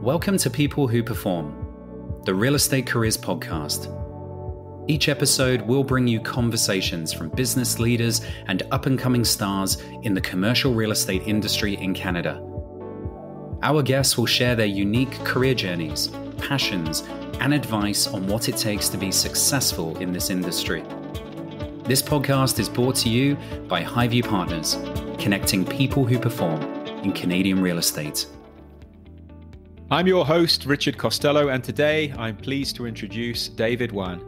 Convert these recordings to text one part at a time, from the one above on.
Welcome to People Who Perform, the Real Estate Careers Podcast. Each episode will bring you conversations from business leaders and up-and-coming stars in the commercial real estate industry in Canada. Our guests will share their unique career journeys, passions, and advice on what it takes to be successful in this industry. This podcast is brought to you by Highview Partners, connecting people who perform in Canadian real estate. I'm your host, Richard Costello, and today I'm pleased to introduce David Wan.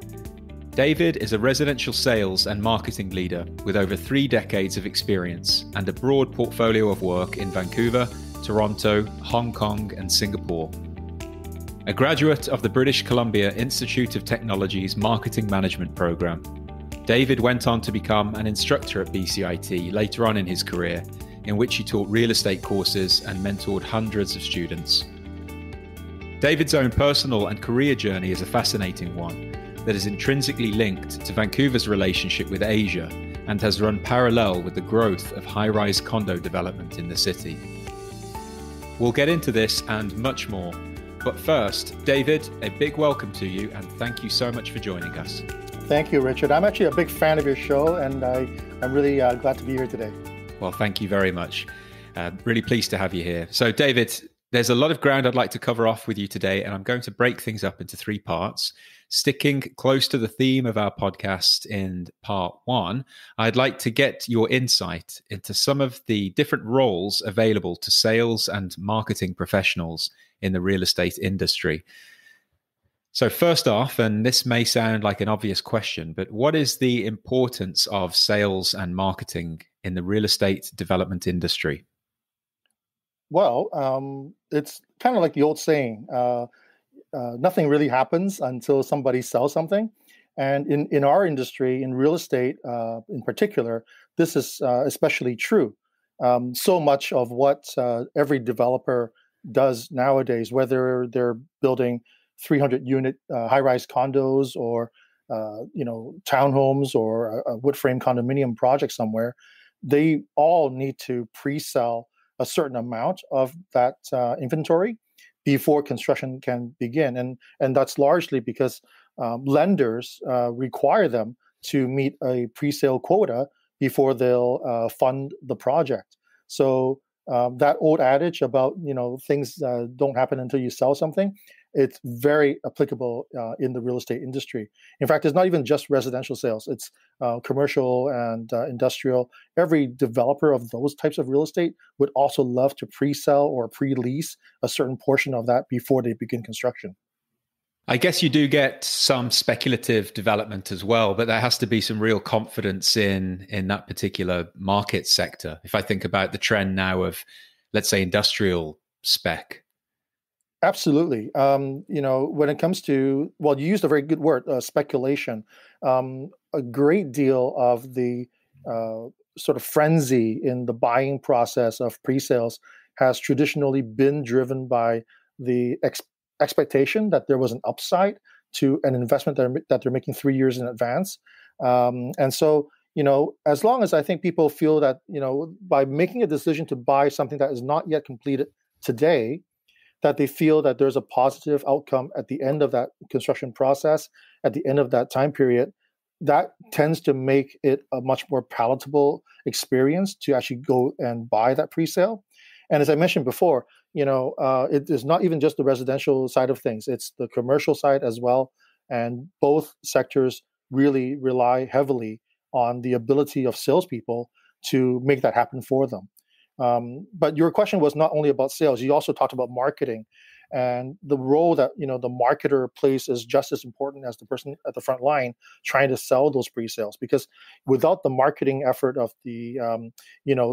David is a residential sales and marketing leader with over 3 decades of experience and a broad portfolio of work in Vancouver, Toronto, Hong Kong, and Singapore. A graduate of the British Columbia Institute of Technology's Marketing Management Program, David went on to become an instructor at BCIT later on in his career, in which he taught real estate courses and mentored hundreds of students. David's own personal and career journey is a fascinating one that is intrinsically linked to Vancouver's relationship with Asia and has run parallel with the growth of high-rise condo development in the city. We'll get into this and much more, but first, David, a big welcome to you and thank you so much for joining us. Thank you, Richard. I'm actually a big fan of your show and I'm really glad to be here today. Well, thank you very much. Really pleased to have you here. So, David, there's a lot of ground I'd like to cover off with you today, and I'm going to break things up into 3 parts. Sticking close to the theme of our podcast in part 1, I'd like to get your insight into some of the different roles available to sales and marketing professionals in the real estate industry. So first off, and this may sound like an obvious question, but what is the importance of sales and marketing in the real estate development industry? Well, it's kind of like the old saying, nothing really happens until somebody sells something. And in our industry, in real estate in particular, this is especially true. So much of what every developer does nowadays, whether they're building 300-unit high-rise condos or townhomes or a wood frame condominium project somewhere, they all need to pre-sell a certain amount of that inventory before construction can begin. And that's largely because lenders require them to meet a pre-sale quota before they'll fund the project. So that old adage about, things don't happen until you sell something, it's very applicable in the real estate industry. In fact, it's not even just residential sales. It's commercial and industrial. Every developer of those types of real estate would also love to pre-sell or pre-lease a certain portion of that before they begin construction. I guess you do get some speculative development as well, but there has to be some real confidence in that particular market sector. If I think about the trend now of, let's say, industrial spec. Absolutely. When it comes to, you used a very good word, speculation. A great deal of the sort of frenzy in the buying process of pre-sales has traditionally been driven by the expectation that there was an upside to an investment that they're making 3 years in advance. And so, as long as I think people feel that, by making a decision to buy something that is not yet completed today, that they feel that there's a positive outcome at the end of that construction process, at the end of that time period, that tends to make it a much more palatable experience to actually go and buy that pre-sale. And as I mentioned before, it is not even just the residential side of things, it's the commercial side as well. And both sectors really rely heavily on the ability of salespeople to make that happen for them. But your question was not only about sales, you also talked about marketing. And the role that, the marketer plays is just as important as the person at the front line trying to sell those pre-sales. Because without the marketing effort of the,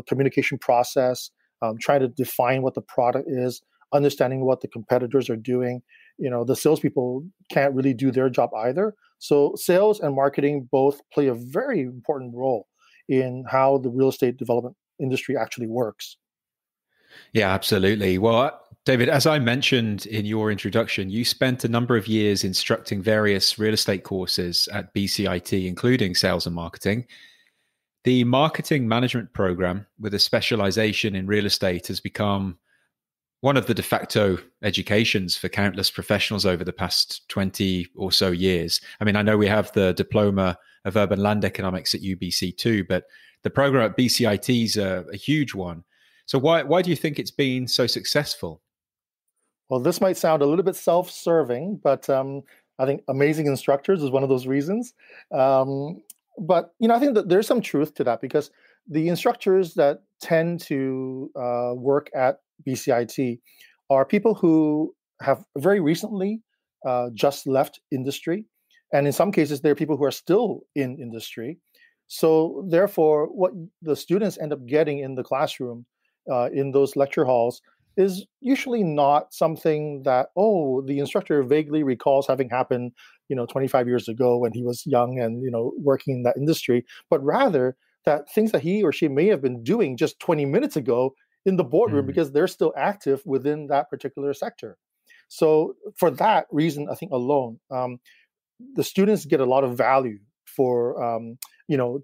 communication process, trying to define what the product is, understanding what the competitors are doing, the salespeople can't really do their job either. So sales and marketing both play a very important role in how the real estate development industry actually works. Yeah, absolutely. Well, David, as I mentioned in your introduction, you spent a number of years instructing various real estate courses at BCIT, including sales and marketing. The marketing management program with a specialization in real estate has become one of the de facto educations for countless professionals over the past 20 or so years. I mean, I know we have the Diploma of Urban Land Economics at UBC too, but the program at BCIT is a huge one. So why do you think it's been so successful? Well, this might sound a little bit self-serving, but I think amazing instructors is one of those reasons. But I think that there's some truth to that, because the instructors that tend to work at BCIT are people who have very recently just left industry. And in some cases, they're people who are still in industry. So therefore, what the students end up getting in the classroom, in those lecture halls, is usually not something that, the instructor vaguely recalls having happened, 25 years ago when he was young and, working in that industry, but rather that things that he or she may have been doing just 20 minutes ago in the boardroom because they're still active within that particular sector. So for that reason, I think alone, the students get a lot of value for,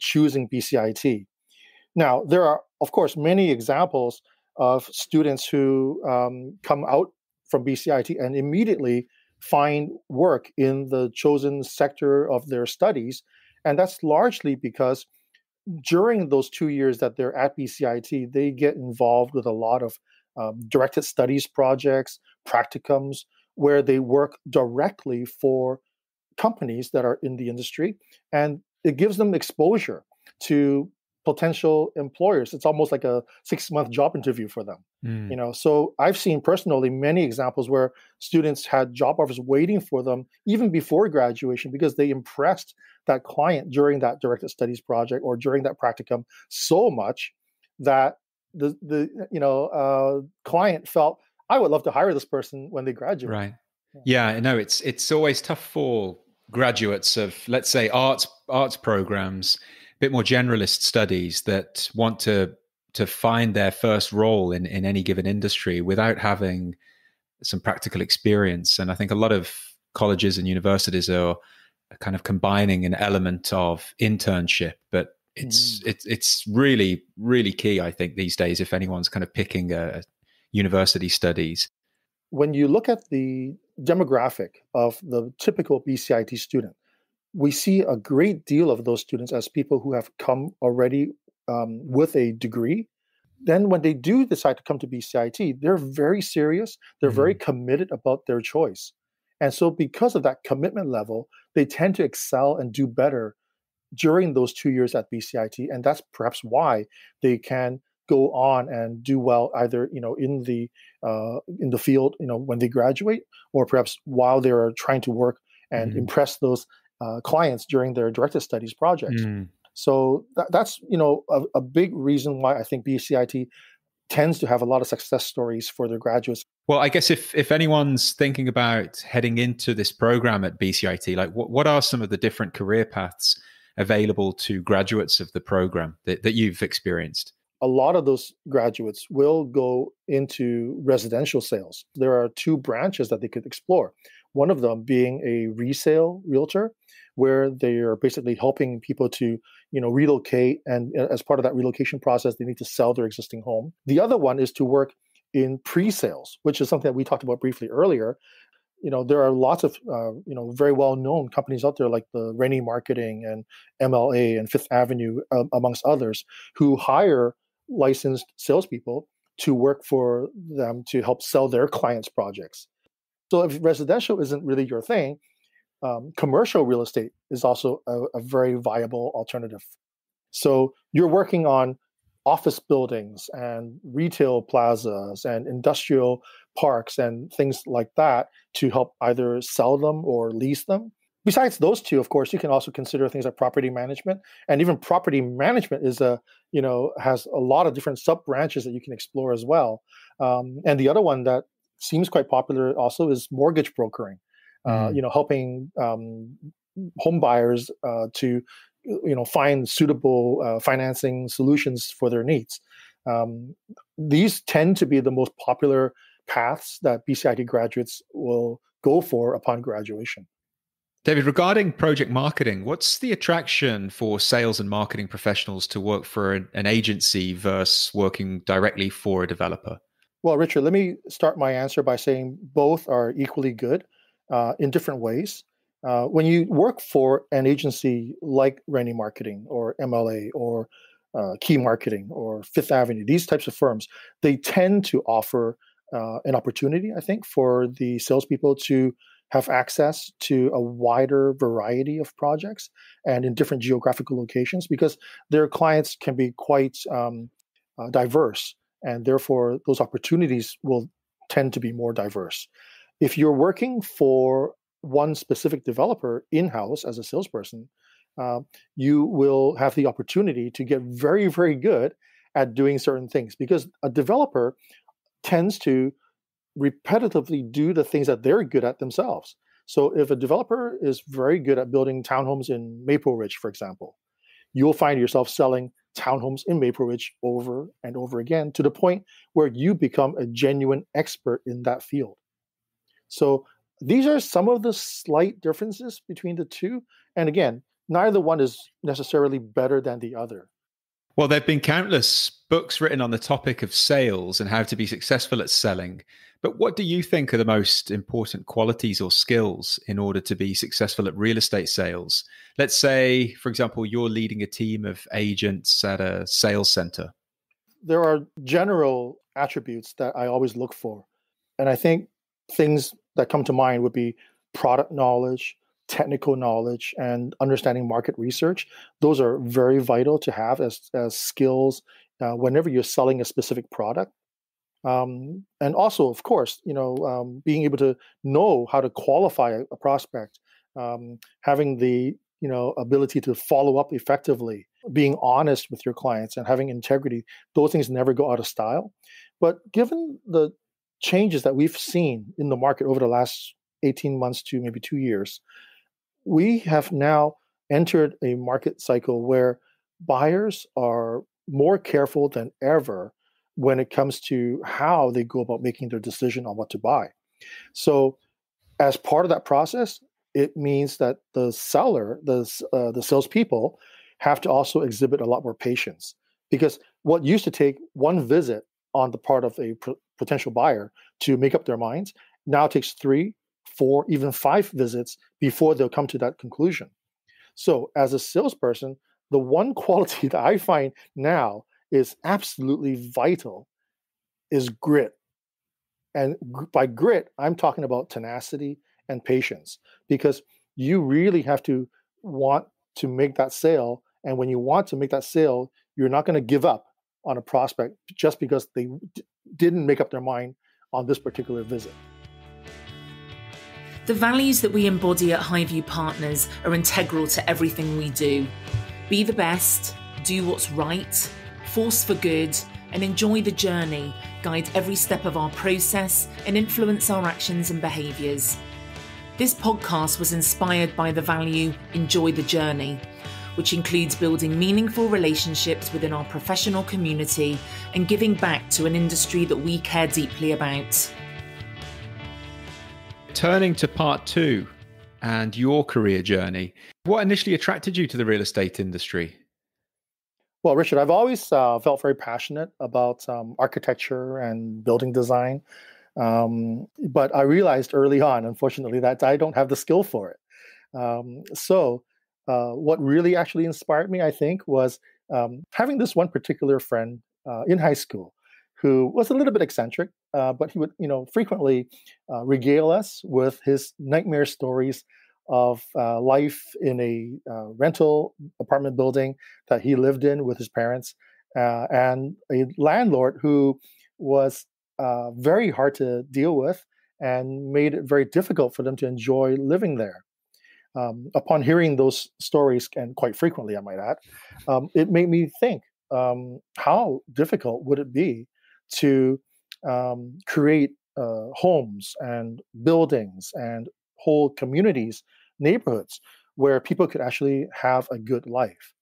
choosing BCIT. Now, there are, of course, many examples of students who come out from BCIT and immediately find work in the chosen sector of their studies. And that's largely because during those 2 years that they're at BCIT, they get involved with a lot of directed studies projects, practicums, where they work directly for companies that are in the industry. And it gives them exposure to potential employers. It's almost like a 6-month job interview for them. So I've seen personally many examples where students had job offers waiting for them even before graduation because they impressed that client during that directed studies project or during that practicum so much that the client felt, I would love to hire this person when they graduate. Right. Yeah, no, it's always tough for graduates of, let's say, arts programs, a bit more generalist studies that want to find their first role in any given industry without having some practical experience. And I think a lot of colleges and universities are kind of combining an element of internship, but it's really, really key, I think, these days, if anyone's kind of picking a university studies. When you look at the demographic of the typical BCIT student, we see a great deal of those students as people who have come already with a degree. Then when they do decide to come to BCIT, they're very serious. They're very committed about their choice. And so because of that commitment level, they tend to excel and do better during those 2 years at BCIT. And that's perhaps why they can go on and do well either in the field when they graduate, or perhaps while they're trying to work and impress those clients during their directed studies projects. So that's a big reason why I think BCIT tends to have a lot of success stories for their graduates. Well, I guess if anyone's thinking about heading into this program at BCIT, like what are some of the different career paths available to graduates of the program that you've experienced? A lot of those graduates will go into residential sales. There are 2 branches that they could explore. One of them being a resale realtor, where they are basically helping people to, relocate. And as part of that relocation process, they need to sell their existing home. The other one is to work in pre-sales, which is something that we talked about briefly earlier. There are lots of, very well-known companies out there like the Rennie Marketing and MLA and Fifth Avenue, amongst others, who hire licensed salespeople to work for them to help sell their clients' projects. So if residential isn't really your thing, commercial real estate is also a very viable alternative. So you're working on office buildings and retail plazas and industrial parks and things like that to help either sell them or lease them. Besides those 2, of course, you can also consider things like property management, and even property management is has a lot of different sub branches that you can explore as well. And the other one that seems quite popular also is mortgage brokering, helping home buyers to find suitable financing solutions for their needs. These tend to be the most popular paths that BCIT graduates will go for upon graduation. David, regarding project marketing, what's the attraction for sales and marketing professionals to work for an agency versus working directly for a developer? Well, Richard, let me start my answer by saying both are equally good in different ways. When you work for an agency like Rennie Marketing or MLA or Key Marketing or Fifth Avenue, these types of firms, they tend to offer an opportunity, I think, for the salespeople to have access to a wider variety of projects and in different geographical locations because their clients can be quite diverse, and therefore those opportunities will tend to be more diverse. If you're working for one specific developer in-house as a salesperson, you will have the opportunity to get very, very good at doing certain things because a developer tends to repetitively do the things that they're good at themselves. So if a developer is very good at building townhomes in Maple Ridge, for example, you'll find yourself selling townhomes in Maple Ridge over and over again to the point where you become a genuine expert in that field. So these are some of the slight differences between the two. And again, neither one is necessarily better than the other. Well, there have been countless books written on the topic of sales and how to be successful at selling. But what do you think are the most important qualities or skills in order to be successful at real estate sales? Let's say, for example, you're leading a team of agents at a sales center. There are general attributes that I always look for. And I think things that come to mind would be product knowledge, technical knowledge, and understanding market research. Those are very vital to have as skills whenever you're selling a specific product. And also, of course, being able to know how to qualify a prospect, having the ability to follow up effectively, being honest with your clients, and having integrity. Those things never go out of style. But given the changes that we've seen in the market over the last 18 months to maybe 2 years, we have now entered a market cycle where buyers are more careful than ever when it comes to how they go about making their decision on what to buy. So as part of that process, it means that the seller, the salespeople, have to also exhibit a lot more patience. Because what used to take one visit on the part of a potential buyer to make up their minds now takes 3, 4, even 5 visits before they'll come to that conclusion. So as a salesperson, the one quality that I find now is absolutely vital is grit. And by grit, I'm talking about tenacity and patience, because you really have to want to make that sale. And when you want to make that sale, you're not going to give up on a prospect just because they didn't make up their mind on this particular visit. The values that we embody at Highview Partners are integral to everything we do. Be the best, do what's right, force for good, and enjoy the journey, guide every step of our process, and influence our actions and behaviours. This podcast was inspired by the value enjoy the journey, which includes building meaningful relationships within our professional community and giving back to an industry that we care deeply about. Turning to part 2 and your career journey, what initially attracted you to the real estate industry? Well, Richard, I've always felt very passionate about architecture and building design. But I realized early on, unfortunately, that I don't have the skill for it. So what really actually inspired me, I think, was having this one particular friend in high school who was a little bit eccentric, but he would, frequently regale us with his nightmare stories of life in a rental apartment building that he lived in with his parents, and a landlord who was very hard to deal with and made it very difficult for them to enjoy living there. Upon hearing those stories, and quite frequently, I might add, it made me think, how difficult would it be to create homes and buildings and whole communities, neighborhoods, where people could actually have a good life.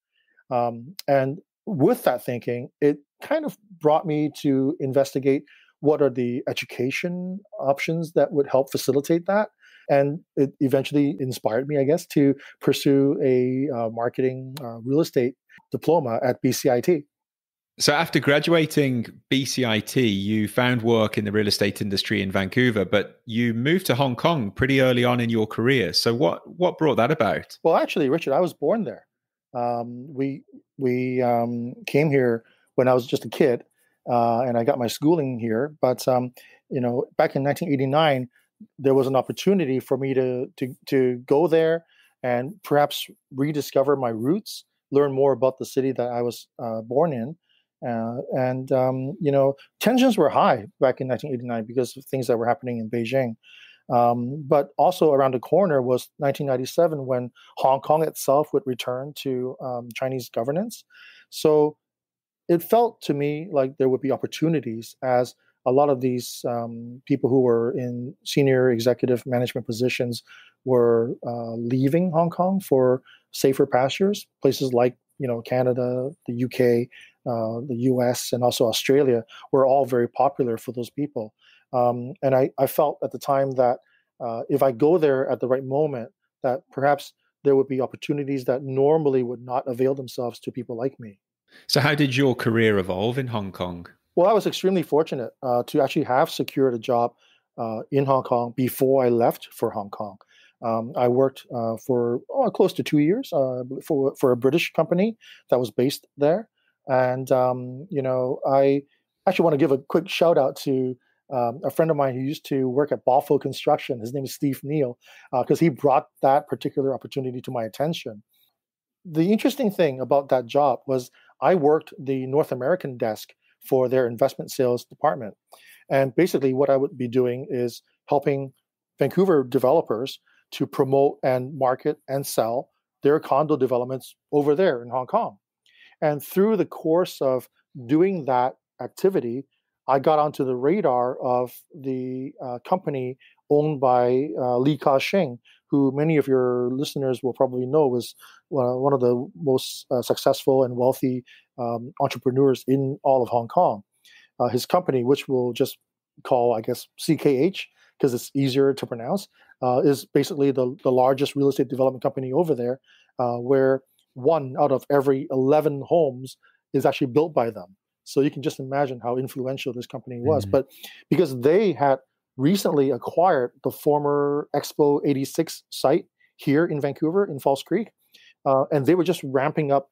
And with that thinking, it kind of brought me to investigate what are the education options that would help facilitate that. And it eventually inspired me, I guess, to pursue a marketing real estate diploma at BCIT. So after graduating BCIT, you found work in the real estate industry in Vancouver, but you moved to Hong Kong pretty early on in your career. So what brought that about? Well, actually, Richard, I was born there. We came here when I was just a kid, and I got my schooling here. But back in 1989, there was an opportunity for me to go there and perhaps rediscover my roots, learn more about the city that I was born in. Tensions were high back in 1989 because of things that were happening in Beijing. But also around the corner was 1997 when Hong Kong itself would return to Chinese governance. So it felt to me like there would be opportunities as a lot of these people who were in senior executive management positions were leaving Hong Kong for safer pastures, places like Canada, the UK, the US, and also Australia were all very popular for those people. And I felt at the time that if I go there at the right moment, that perhaps there would be opportunities that normally would not avail themselves to people like me. So how did your career evolve in Hong Kong? Well, I was extremely fortunate to actually have secured a job in Hong Kong before I left for Hong Kong. I worked for close to 2 years for a British company that was based there. And, I actually want to give a quick shout out to a friend of mine who used to work at Balfour Construction. His name is Steve Neal, because he brought that particular opportunity to my attention. The interesting thing about that job was I worked the North American desk for their investment sales department. And basically what I would be doing is helping Vancouver developers to promote and market and sell their condo developments over there in Hong Kong. And through the course of doing that activity, I got onto the radar of the company owned by Li Ka-shing, who many of your listeners will probably know was one of the most successful and wealthy entrepreneurs in all of Hong Kong. His company, which we'll just call, I guess, CKH, because it's easier to pronounce, is basically the largest real estate development company over there, where 1 out of every 11 homes is actually built by them. So you can just imagine how influential this company was. Mm-hmm. But because they had recently acquired the former Expo 86 site here in Vancouver in Falls Creek, and they were just ramping up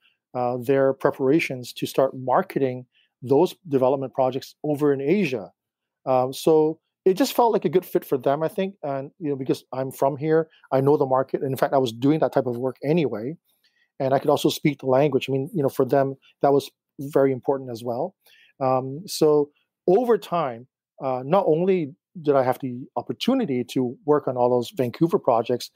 their preparations to start marketing those development projects over in Asia. So it just felt like a good fit for them, I think. And because I'm from here, I know the market. And in fact, I was doing that type of work anyway. And I could also speak the language. I mean, for them, that was very important as well. So over time, not only did I have the opportunity to work on all those Vancouver projects,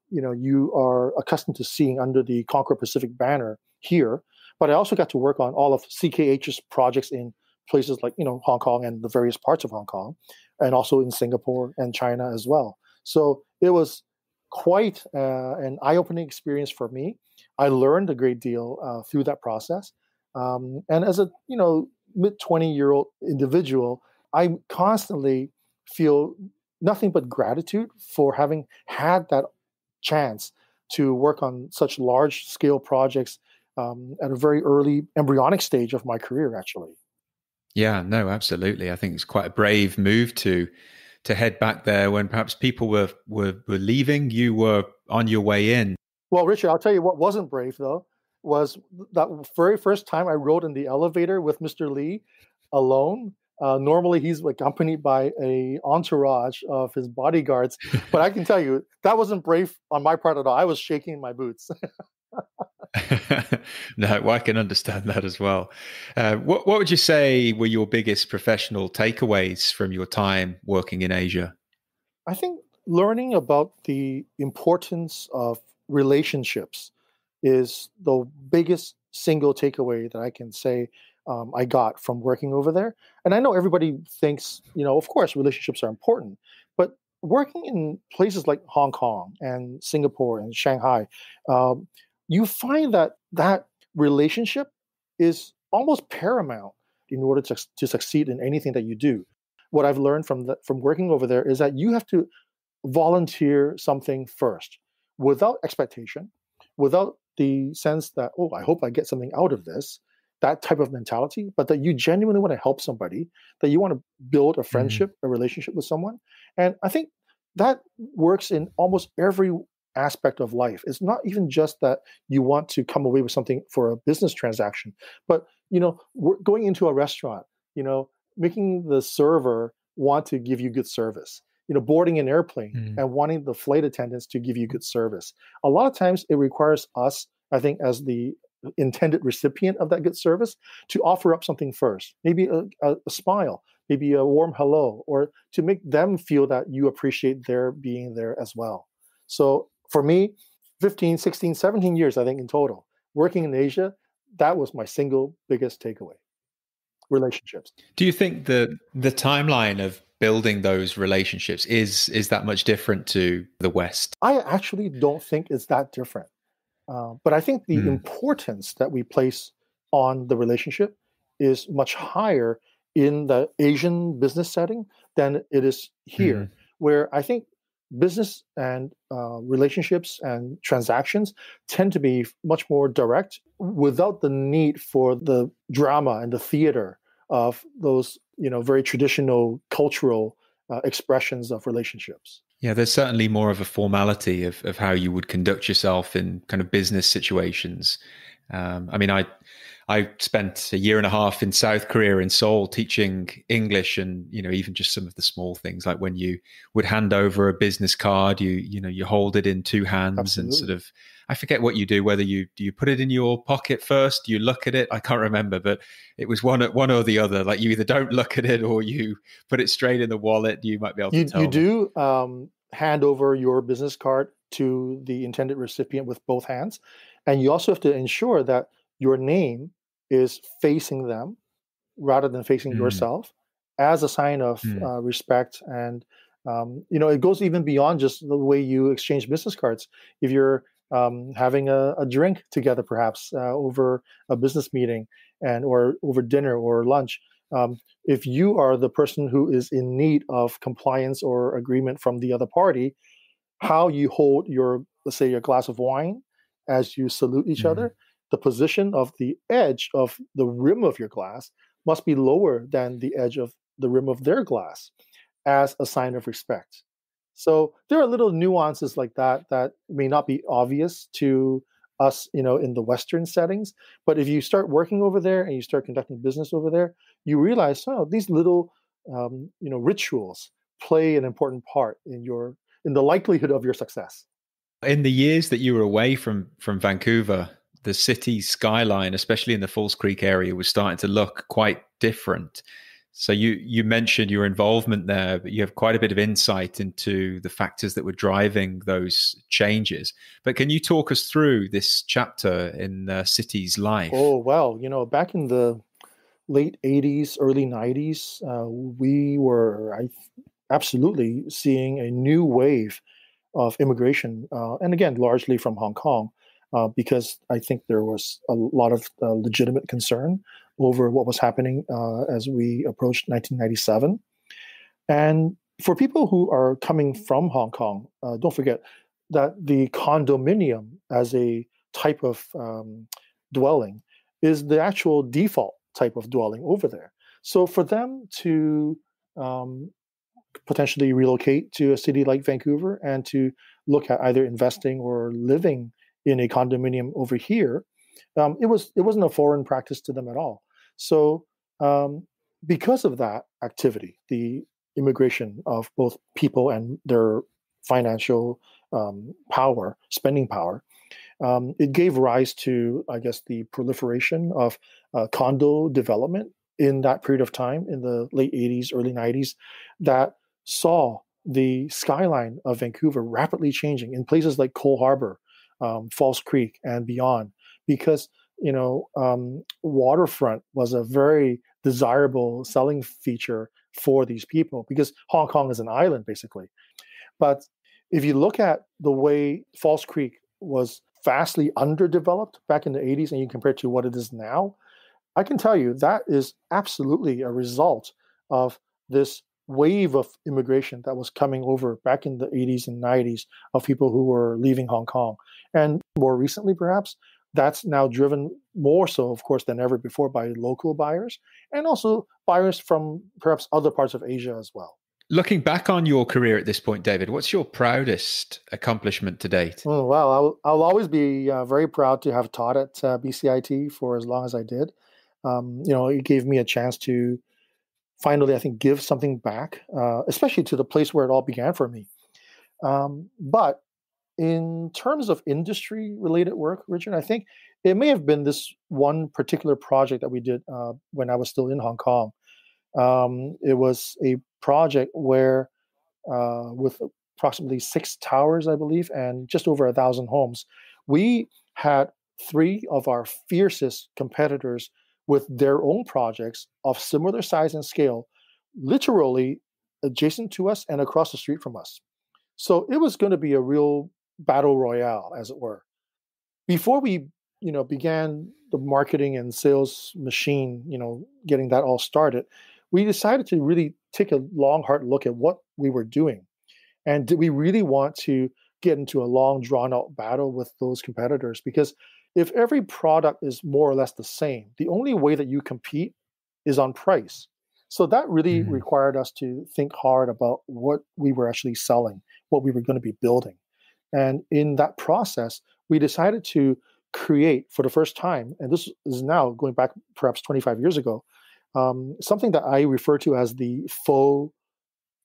you are accustomed to seeing under the Concord Pacific banner here, but I also got to work on all of CKH's projects in places like, Hong Kong and the various parts of Hong Kong, and also in Singapore and China as well. So it was quite an eye-opening experience for me. I learned a great deal through that process. And as a, mid-20-year-old individual, I constantly feel nothing but gratitude for having had that chance to work on such large-scale projects at a very early embryonic stage of my career, actually. Yeah, no, absolutely. I think it's quite a brave move to head back there when perhaps people were leaving. You were on your way in. Well, Richard, I'll tell you what wasn't brave, though, was that very first time I rode in the elevator with Mr. Lee alone. Normally, he's accompanied by an entourage of his bodyguards. But I can tell you, that wasn't brave on my part at all. I was shaking my boots. No, well, I can understand that as well. What would you say were your biggest professional takeaways from your time working in Asia? I think learning about the importance of relationships is the biggest single takeaway that I can say I got from working over there. And I know everybody thinks, of course, relationships are important, but working in places like Hong Kong and Singapore and Shanghai, you find that relationship is almost paramount in order to succeed in anything that you do. What I've learned from working over there is that you have to volunteer something first, without expectation, without the sense that, I hope I get something out of this. that type of mentality, but that you genuinely want to help somebody, that you want to build a friendship, a relationship with someone. And I think that works in almost every aspect of life. It's not even just that you want to come away with something for a business transaction, but we're going into a restaurant, making the server want to give you good service, boarding an airplane and wanting the flight attendants to give you good service. A lot of times it requires us, I think, as the intended recipient of that good service, to offer up something first, maybe a smile, maybe a warm hello, or to make them feel that you appreciate their being there as well. So for me, 15, 16, 17 years, I think in total, working in Asia, that was my single biggest takeaway. Relationships. Do you think the timeline of building those relationships is that much different to the West? I actually don't think it's that different. But I think the importance that we place on the relationship is much higher in the Asian business setting than it is here, where I think business and relationships and transactions tend to be much more direct without the need for the drama and the theater of those, very traditional cultural expressions of relationships. Yeah, there's certainly more of a formality of how you would conduct yourself in kind of business situations. I spent a year and a half in South Korea in Seoul teaching English, and even just some of the small things, like when you would hand over a business card, you hold it in two hands. Absolutely. And sort of, I forget what you do, whether you put it in your pocket first, you look at it, I can't remember, but it was one or the other. Like you either don't look at it or you put it straight in the wallet. You might be able to tell. You do hand over your business card to the intended recipient with both hands, and you also have to ensure that your name is facing them rather than facing yourself, as a sign of respect. And it goes even beyond just the way you exchange business cards. If you're having a drink together, perhaps over a business meeting or over dinner or lunch, if you are the person who is in need of compliance or agreement from the other party, how you hold let's say your glass of wine as you salute each other, the position of the edge of the rim of your glass must be lower than the edge of the rim of their glass, as a sign of respect. So there are little nuances like that may not be obvious to us, in the Western settings. But if you start working over there and you start conducting business over there, you realize, these little, rituals play an important part in the likelihood of your success. In the years that you were away from Vancouver, the city skyline, especially in the Falls Creek area, was starting to look quite different. So you mentioned your involvement there, but you have quite a bit of insight into the factors that were driving those changes. But can you talk us through this chapter in the city's life? Oh, well, back in the late 80s, early 90s, we were absolutely seeing a new wave of immigration, and again, largely from Hong Kong, because I think there was a lot of legitimate concern over what was happening as we approached 1997. And for people who are coming from Hong Kong, don't forget that the condominium as a type of dwelling is the actual default type of dwelling over there. So for them to potentially relocate to a city like Vancouver and to look at either investing or living in a condominium over here, it wasn't a foreign practice to them at all. So because of that activity, the immigration of both people and their financial power, spending power, it gave rise to, I guess, the proliferation of condo development in that period of time in the late 80s, early 90s, that saw the skyline of Vancouver rapidly changing in places like Cole Harbour, Falls Creek, and beyond, because waterfront was a very desirable selling feature for these people, because Hong Kong is an island, basically. But if you look at the way Falls Creek was vastly underdeveloped back in the 80s and you compare it to what it is now, I can tell you that is absolutely a result of this wave of immigration that was coming over back in the 80s and 90s of people who were leaving Hong Kong. And more recently, perhaps, that's now driven more so, of course, than ever before by local buyers and also buyers from perhaps other parts of Asia as well. Looking back on your career at this point, David, what's your proudest accomplishment to date? Oh, well, I'll always be very proud to have taught at BCIT for as long as I did. It gave me a chance to finally, I think, give something back, especially to the place where it all began for me. But in terms of industry-related work, Richard, I think it may have been this one particular project that we did when I was still in Hong Kong. It was a project where, with approximately 6 towers, I believe, and just over 1,000 homes, we had 3 of our fiercest competitors with their own projects of similar size and scale, literally adjacent to us and across the street from us. So it was going to be a real battle royale, as it were. Before we, began the marketing and sales machine, getting that all started, we decided to really take a long, hard look at what we were doing. And did we really want to get into a long, drawn-out battle with those competitors? Because if every product is more or less the same, the only way that you compete is on price. So that really required us to think hard about what we were actually selling, what we were going to be building. And in that process, we decided to create for the first time, and this is now going back perhaps 25 years ago, something that I refer to as the faux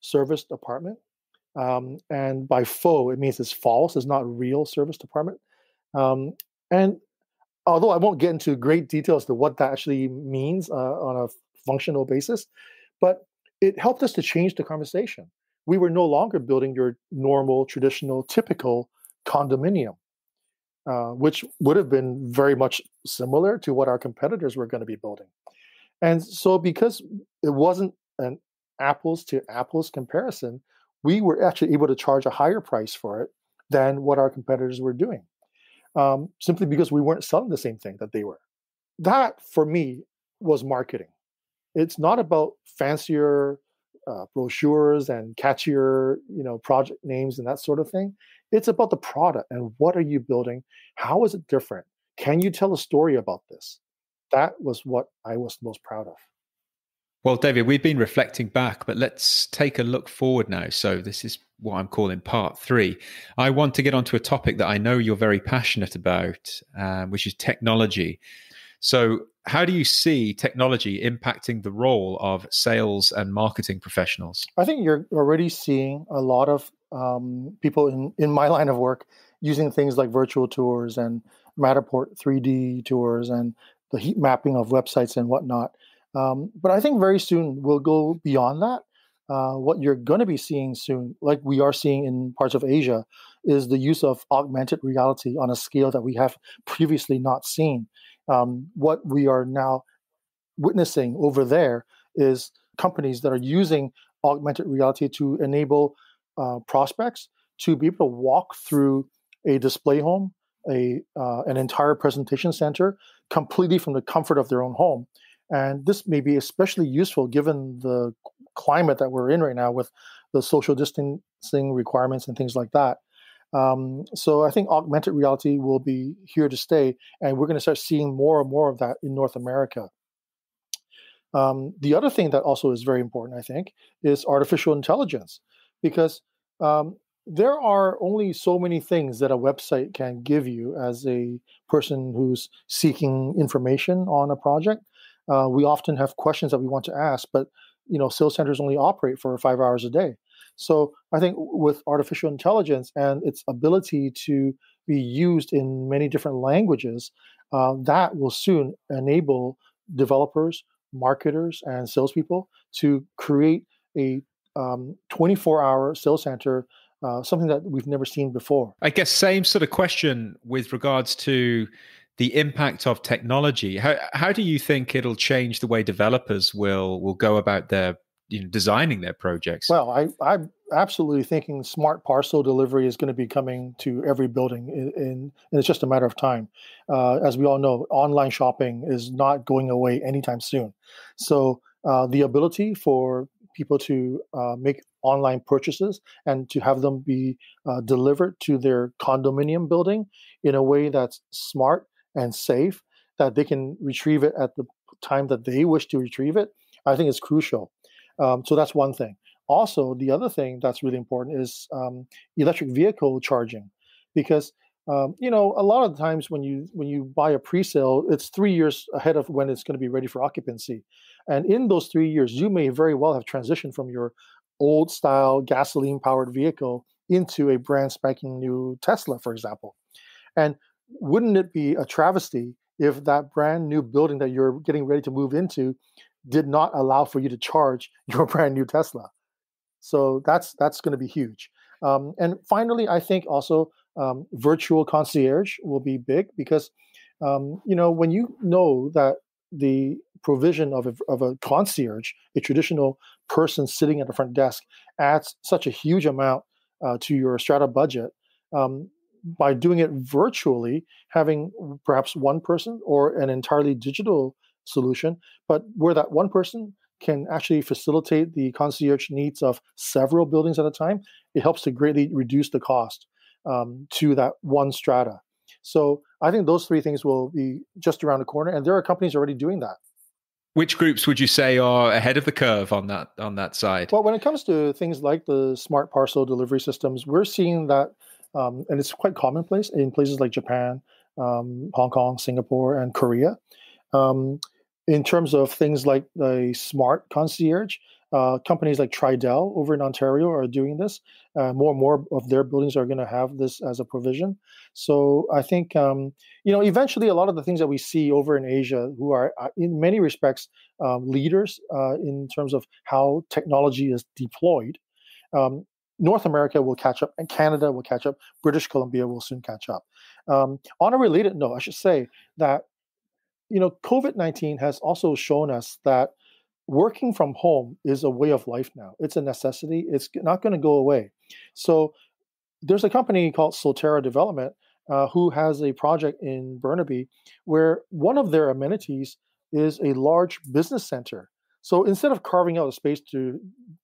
service department. And by faux, it means it's false, it's not a real service department. And although I won't get into great details to what that actually means on a functional basis, but it helped us to change the conversation. We were no longer building your normal, traditional, typical condominium, which would have been very much similar to what our competitors were going to be building. And so because it wasn't an apples to apples comparison, we were actually able to charge a higher price for it than what our competitors were doing, simply because we weren't selling the same thing that they were. That, for me, was marketing. It's not about fancier brochures and catchier, project names and that sort of thing. It's about the product and what are you building? How is it different? Can you tell a story about this? That was what I was most proud of. Well, David, we've been reflecting back, but let's take a look forward now. So this is what I'm calling part 3. I want to get onto a topic that I know you're very passionate about, which is technology. So how do you see technology impacting the role of sales and marketing professionals? I think you're already seeing a lot of people in my line of work using things like virtual tours and Matterport 3D tours and the heat mapping of websites and whatnot. But I think very soon we'll go beyond that. What you're going to be seeing soon, like we are seeing in parts of Asia, is the use of augmented reality on a scale that we have previously not seen. What we are now witnessing over there is companies that are using augmented reality to enable prospects to be able to walk through a display home, an entire presentation center, completely from the comfort of their own home. And this may be especially useful given the climate that we're in right now with the social distancing requirements and things like that. So I think augmented reality will be here to stay, and we're going to start seeing more and more of that in North America. The other thing that also is very important, I think, is artificial intelligence, because there are only so many things that a website can give you as a person who's seeking information on a project. We often have questions that we want to ask, but sales centers only operate for 5 hours a day. So I think with artificial intelligence and its ability to be used in many different languages, that will soon enable developers, marketers, and salespeople to create a 24-hour sales center, something that we've never seen before. I guess same sort of question with regards to the impact of technology. How do you think it'll change the way developers will go about their designing their projects? Well, I'm absolutely thinking smart parcel delivery is going to be coming to every building, and it's just a matter of time. As we all know, online shopping is not going away anytime soon. So the ability for people to make online purchases and to have them be delivered to their condominium building in a way that's smart and safe, that they can retrieve it at the time that they wish to retrieve it, I think is crucial. So that's one thing. Also, the other thing that's really important is electric vehicle charging, because a lot of the times when you buy a pre-sale, it's 3 years ahead of when it's going to be ready for occupancy, and in those 3 years, you may very well have transitioned from your old style gasoline-powered vehicle into a brand spanking new Tesla, for example. And wouldn't it be a travesty if that brand new building that you're getting ready to move into did not allow for you to charge your brand new Tesla? So that's going to be huge. And finally, I think also virtual concierge will be big, because when you know that the provision of a concierge, a traditional person sitting at the front desk, adds such a huge amount to your strata budget, by doing it virtually, having perhaps one person or an entirely digital solution, but where that one person can actually facilitate the concierge needs of several buildings at a time, it helps to greatly reduce the cost to that one strata. So I think those three things will be just around the corner, and there are companies already doing that. Which groups would you say are ahead of the curve on that side? Well, when it comes to things like the smart parcel delivery systems, we're seeing that, and it's quite commonplace in places like Japan, Hong Kong, Singapore, and Korea. In terms of things like the smart concierge, companies like Tridel over in Ontario are doing this. More and more of their buildings are going to have this as a provision. So I think, eventually a lot of the things that we see over in Asia, who are in many respects leaders in terms of how technology is deployed, North America will catch up, and Canada will catch up. British Columbia will soon catch up. On a related note, I should say that COVID-19 has also shown us that working from home is a way of life now. It's a necessity. It's not going to go away. So there's a company called Solterra Development who has a project in Burnaby where one of their amenities is a large business center. So instead of carving out a space to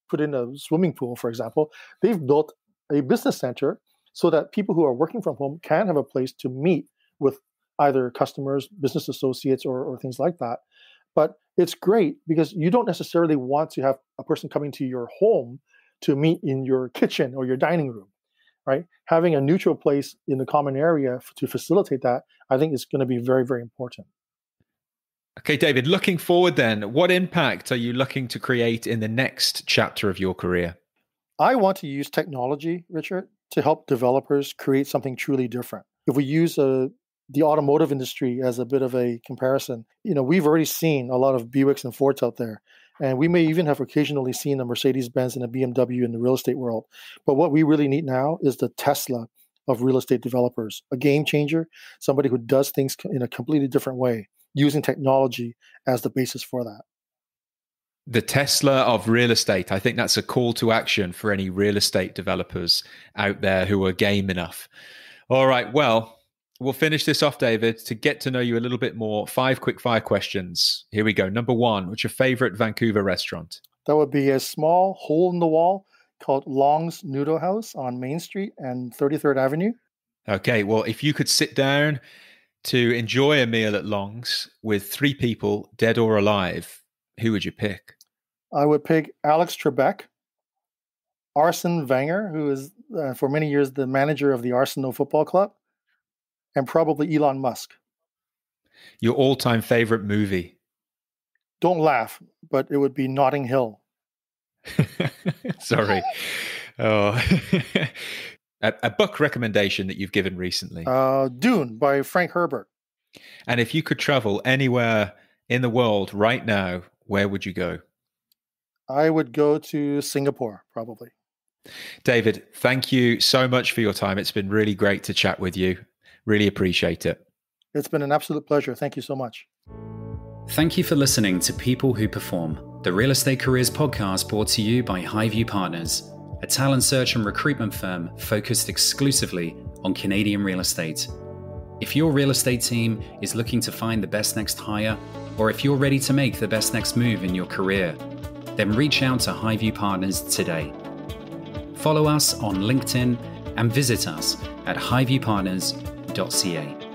put in a swimming pool, for example, they've built a business center so that people who are working from home can have a place to meet with either customers, business associates, or things like that. But it's great because you don't necessarily want to have a person coming to your home to meet in your kitchen or your dining room, right? Having a neutral place in the common area to facilitate that, I think is going to be very, very important. Okay, David, looking forward then, what impact are you looking to create in the next chapter of your career? I want to use technology, Richard, to help developers create something truly different. If we use the automotive industry as a bit of a comparison, we've already seen a lot of Buicks and Fords out there, and we may even have occasionally seen a Mercedes-Benz and a BMW in the real estate world. But what we really need now is the Tesla of real estate developers, a game changer, somebody who does things in a completely different way, using technology as the basis for that. The Tesla of real estate. I think that's a call to action for any real estate developers out there who are game enough. All right, well, we'll finish this off, David, to get to know you a little bit more. 5 quick fire questions. Here we go. Number 1, what's your favorite Vancouver restaurant? That would be a small hole in the wall called Long's Noodle House on Main Street and 33rd Avenue. Okay, well, if you could sit down to enjoy a meal at Long's with 3 people, dead or alive, who would you pick? I would pick Alex Trebek, Arsene Wenger, who is for many years the manager of the Arsenal Football Club, and probably Elon Musk. Your all-time favorite movie? Don't laugh, but it would be Notting Hill. Sorry. Oh. A book recommendation that you've given recently? Dune by Frank Herbert. And if you could travel anywhere in the world right now, where would you go? I would go to Singapore, probably. David, thank you so much for your time. It's been really great to chat with you. Really appreciate it. It's been an absolute pleasure. Thank you so much. Thank you for listening to People Who Perform, the Real Estate Careers podcast brought to you by Highview Partners, a talent search and recruitment firm focused exclusively on Canadian real estate. If your real estate team is looking to find the best next hire, or if you're ready to make the best next move in your career, then reach out to Highview Partners today. Follow us on LinkedIn and visit us at highviewpartners.ca.